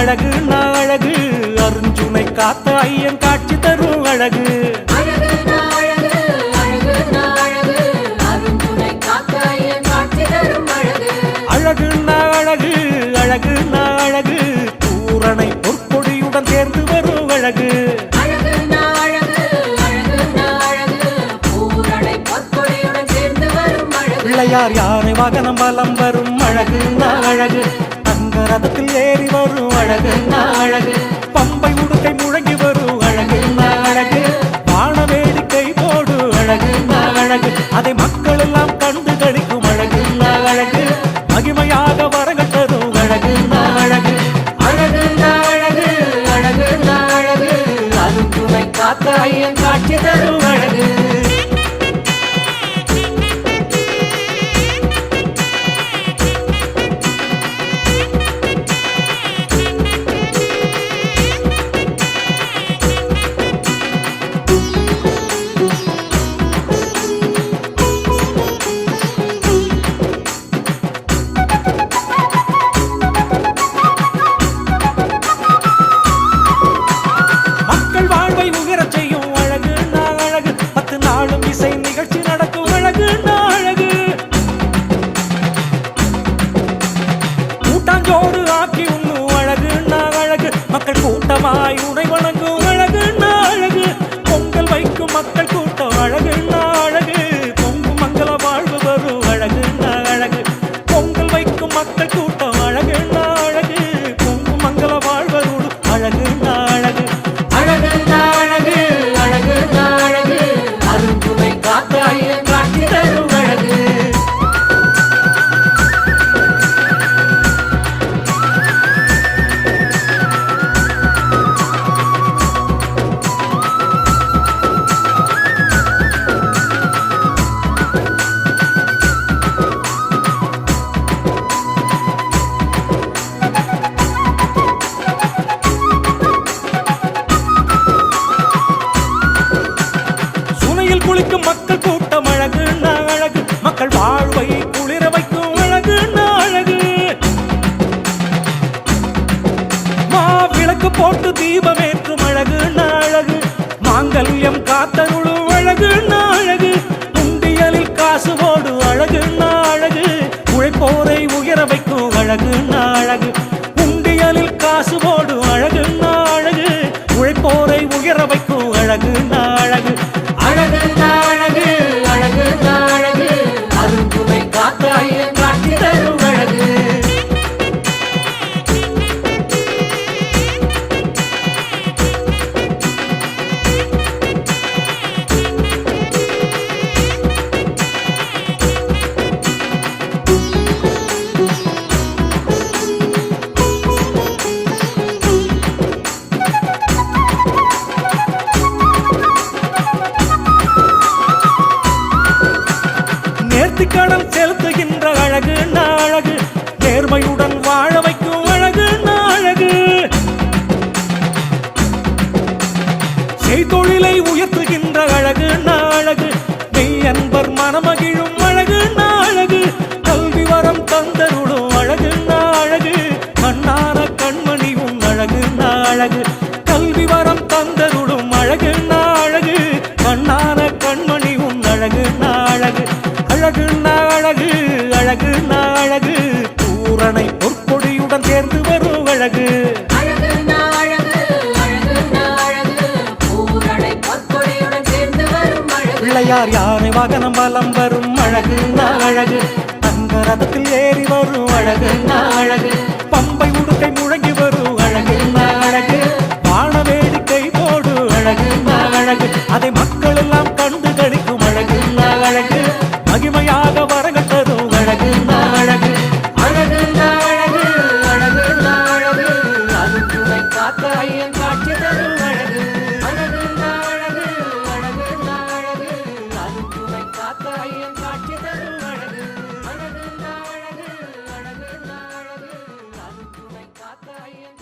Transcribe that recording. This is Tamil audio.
அழகுன்னா அழகு அருஞ்சுனை காத்த ஐயன் காட்சி தரும் அழகு. அழகுன்னா அழகு அழகுன்னா அழகு பூரணை பொற்கொடியுடன் சேர்ந்து வரும் அழகு. பிள்ளையார் யானை வாகனம் வலம் வரும் அழகுன்னா அழகு. ரதத்தில் ஏறி வரும் அழகுன்னா அழகு. பம்பை உடுக்கை முழங்கி வரும் அழகுன்னா அழகு. வான வேடிக்கை போடு அழகுன்னா அழகு. அதை மக்கள் எல்லாம் கண்டு கழிக்கும் அழகுன்னா அழகு. மகிமையாக வரங்கள் தரும் அழகுன்னா அழகு. அழகுன்னா அழகு அழகுன்னா அழகு அருஞ்சுனை காத்த ஐயன் காட்சி தரும் அழகு. கூட்டமாய் உனை வணங்கும் அழகுன்னா அழகு. பொங்கல் வைக்கும் மக்கள் கூட்டம் அழகுன்னா அழகு. பொங்கு மங்கள வாழ்வு வரும் அழகுன்னா அழகு. பொங்கல் வைக்கும் மக்கள் கூட்டம் அழகுன்னா அழகு. பொங்கு மங்கள வாழ்வருள் அழகுன்னா அழகு. அழகுன்னா அழகு அழகுன்னா அழகு அருஞ்சுனை காத்த ஐயன் காட்சி தரும் அழகு. குளிக்கும் மக்கள் கூட்டம் அழகுன்னா அழகு. மக்கள் வாழ்வை குளிர வைக்கும் அழகுன்னா அழகு. விளக்கு போட்டு தீபமேற்றும் அழகுன்னா அழகு. மாங்கல்யம் காத்தருளும் அழகுன்னா அழகு. உண்டியலில் காசு போடு அழகுன்னா அழகு. உழைப்போரை உயர வைக்கும் அழகுன்னா அழகு. உண்டியலில் காசு போடு அழகுன்னா அழகு. உழைப்போரை உயர வைக்கும் அழகுன்னா அழகு. அழகுன்னா அழகு அழகுன்னா அழகு அருஞ்சுனை காத்த ஐயன் காட்சி தரும் அழகு. கடல் செலுத்துகின்ற அழகுன்னா அழகு. நேர்மையுடன் வாழ வைக்கும் அழகுன்னா அழகு. செய்தொழிலை உயர்த்துகின்ற அழகுன்னா அழகு. மெய் அன்பர் மனமகிழும் அழகுன்னா அழகு. கல்வி வரம் தந்தருளும் அழகுன்னா அழகு. கண்ணான கண்மணியும் அழகுன்னா அழகு. கல்வி வரம் தந்தருளும் அழகுன்னா அழகு. கண்ணான கண்மணியும் அழகுன்னா அழகு. அழகுன்னா அழகு அழகுன்னா அழகு பூரணை பொற்கொடியுடன் சேர்ந்து வரும் அழகு. அழகுன்னா அழகு அழகுன்னா அழகு பூரணை பொற்கொடியுடன் சேர்ந்து வரும் அழகு. பிள்ளையார் யானை வாகனம் வலம் வரும் அழகுன்னா அழகு. தங்க ரதத்தில் ஏறி வரும் அழகுன்னா அழகு. பம்பை உடுக்கை முழங்கி வரும் அழகுன்னா அழகு. வான வேடிக்கை போடு அழகுன்னா அழகு. காத்த ஐயன்